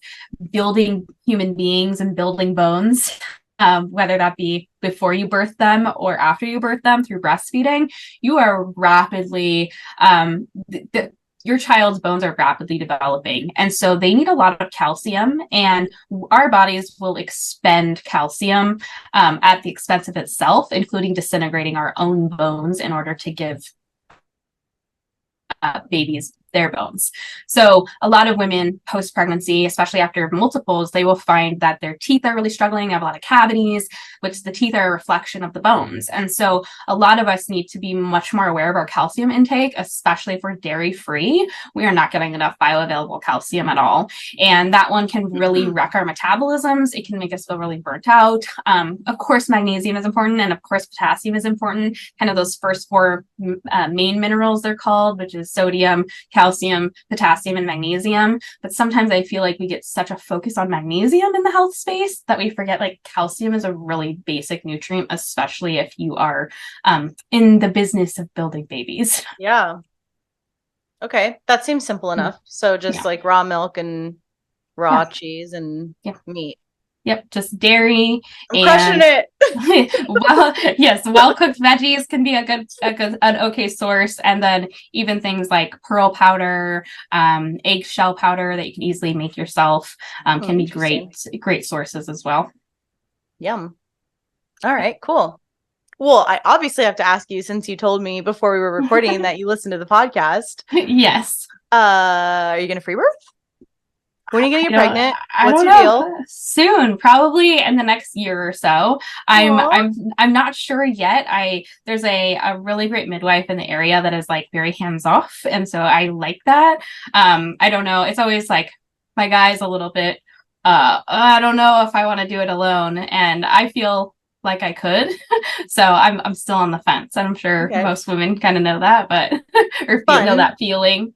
building human beings and building bones, whether that be before you birth them or after you birth them through breastfeeding, you are rapidly, your child's bones are rapidly developing. And so they need a lot of calcium, and our bodies will expend calcium at the expense of itself, including disintegrating our own bones in order to give babies their bones. So a lot of women post-pregnancy, especially after multiples, they will find that their teeth are really struggling. They have a lot of cavities, which the teeth are a reflection of the bones. And so a lot of us need to be much more aware of our calcium intake, especially if we're dairy-free. We are not getting enough bioavailable calcium at all. And that one can really wreck our metabolisms. It can make us feel really burnt out. Of course, magnesium is important. And of course, potassium is important. Kind of those first four main minerals they're called, which is sodium, calcium, potassium, and magnesium. But sometimes I feel like we get such a focus on magnesium in the health space that we forget like calcium is a really basic nutrient, especially if you are in the business of building babies. Yeah. Okay. That seems simple enough. So just like raw milk and raw cheese and meat. Yep, just dairy. I'm crushing it. Well-cooked veggies can be an okay source, and then even things like pearl powder, eggshell powder that you can easily make yourself can be great sources as well. Yum. All right, cool. Well, I obviously have to ask you, since you told me before we were recording that you listened to the podcast. Yes. Are you going to free birth? When are you going to get pregnant? What's your deal? Soon, probably in the next year or so. I'm not sure yet. There's a really great midwife in the area that is like very hands off, and so I like that. I don't know. It's always like my guy's a little bit. I don't know if I want to do it alone, and I feel like I could. So I'm still on the fence, and I'm sure most women kind of know that, but or know that feeling.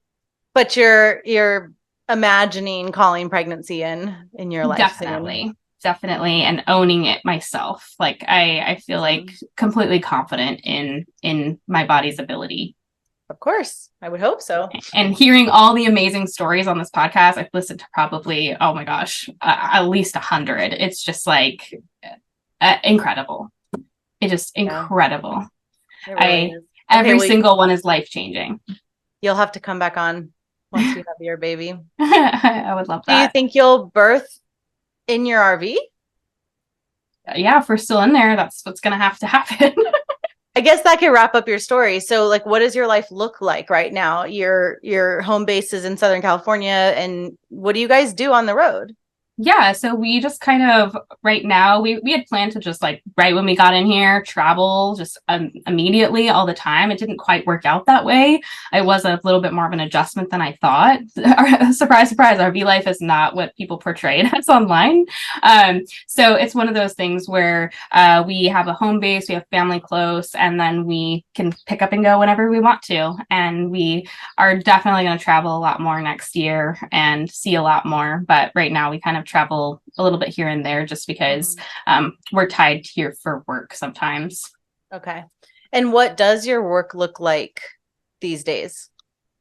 But you're imagining calling pregnancy in your life. Definitely, and owning it myself. Like I feel like completely confident in my body's ability. Of course, I would hope so. And hearing all the amazing stories on this podcast, I've listened to probably at least 100. It's just like incredible. It's just incredible. It really is. Every single one is life changing. You'll have to come back on once you have your baby. I would love that. Do you think you'll birth in your RV? Yeah, if we're still in there, that's what's going to happen. I guess that could wrap up your story. So like, what does your life look like right now? Your home base is in Southern California, and what do you guys do on the road? Yeah, so we just kind of right now we had planned to just like right when we got in here travel just immediately all the time. It didn't quite work out that way. It was a little bit more of an adjustment than I thought. Surprise, surprise, RV life is not what people portray it as online. So it's one of those things where we have a home base, we have family close, and then we can pick up and go whenever we want to. And we are definitely going to travel a lot more next year and see a lot more. But right now we kind of travel a little bit here and there just because we're tied here for work sometimes. Okay. And what does your work look like these days?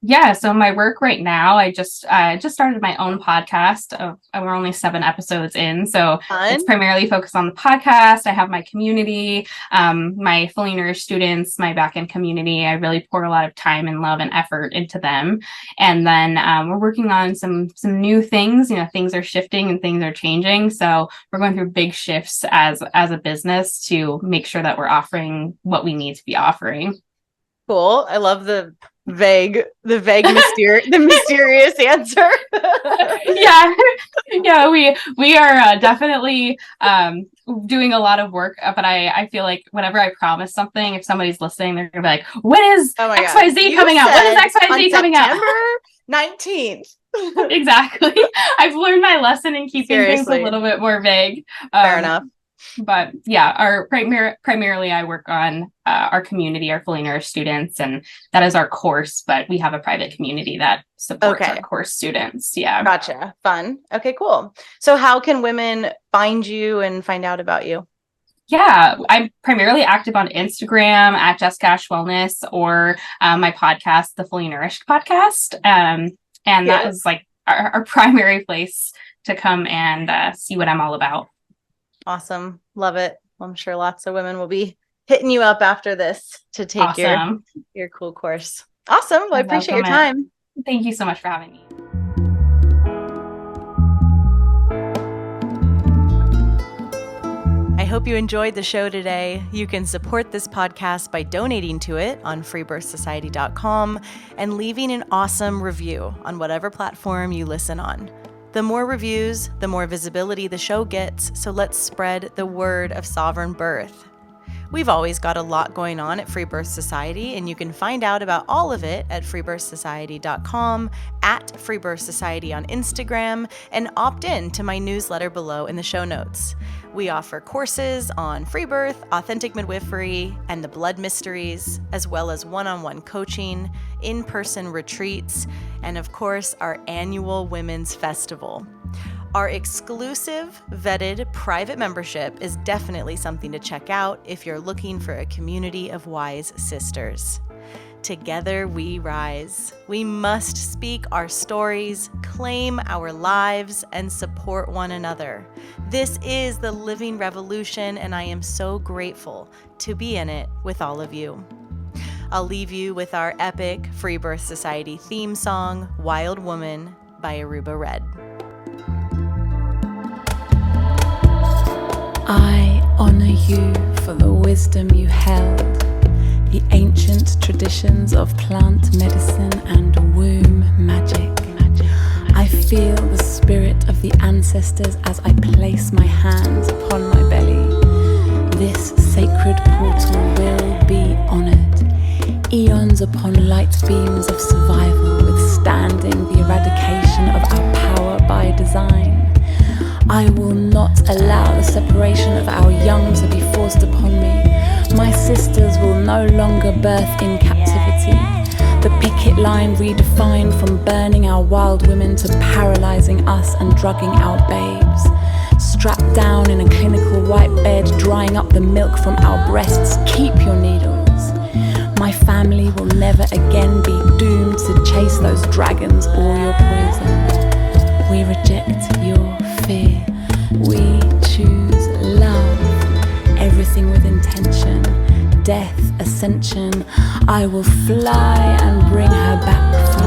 Yeah, so my work right now, I just started my own podcast. We're only 7 episodes in, so it's primarily focused on the podcast. I have my community, my fully nourished students, my back-end community. I really pour a lot of time and love and effort into them. And then we're working on some new things. You know, things are shifting and things are changing. So we're going through big shifts as a business to make sure that we're offering what we need to be offering. Cool. I love the vague the mysterious answer. yeah, we are definitely doing a lot of work, but I feel like whenever I promise something, if somebody's listening, they're gonna be like, when is XYZ coming out? When is XYZ coming out? September 19th. Exactly. I've learned my lesson in keeping things a little bit more vague. Fair enough. But yeah, primarily I work on our community, our fully nourished students, and that is our course, but we have a private community that supports our course students. Yeah. Gotcha. Fun. Okay, cool. So how can women find you and find out about you? Yeah, I'm primarily active on Instagram at Just Cash Wellness, or my podcast, the Fully Nourished Podcast. And that is like our primary place to come and see what I'm all about. Awesome. Love it. I'm sure lots of women will be hitting you up after this to take your cool course. Awesome. Well, I appreciate your time. Thank you so much for having me. I hope you enjoyed the show today. You can support this podcast by donating to it on freebirthsociety.com and leaving an awesome review on whatever platform you listen on. The more reviews, the more visibility the show gets, so let's spread the word of sovereign birth. We've always got a lot going on at Free Birth Society, and you can find out about all of it at freebirthsociety.com, at Free Birth Society on Instagram, and opt in to my newsletter below in the show notes. We offer courses on free birth, authentic midwifery, and the blood mysteries, as well as one-on-one coaching, in-person retreats, and of course, our annual Women's Festival. Our exclusive, vetted, private membership is definitely something to check out if you're looking for a community of wise sisters. Together we rise. We must speak our stories, claim our lives, and support one another. This is the living revolution, and I am so grateful to be in it with all of you. I'll leave you with our epic Free Birth Society theme song, Wild Woman by Aruba Red. I honor you for the wisdom you held, the ancient traditions of plant medicine and womb magic. I feel the spirit of the ancestors as I place my hands upon my belly. This sacred portal will be honored. Eons upon light beams of survival, withstanding the eradication of our power by design. I will not allow the separation of our young to be forced upon me. My sisters will no longer birth in captivity. The picket line redefined from burning our wild women to paralyzing us and drugging our babes. Strapped down in a clinical white bed, drying up the milk from our breasts. Keep your needles. My family will never again be doomed to chase those dragons or your poison. We reject your fear. We choose love. Everything with intention. Death, ascension. I will fly and bring her back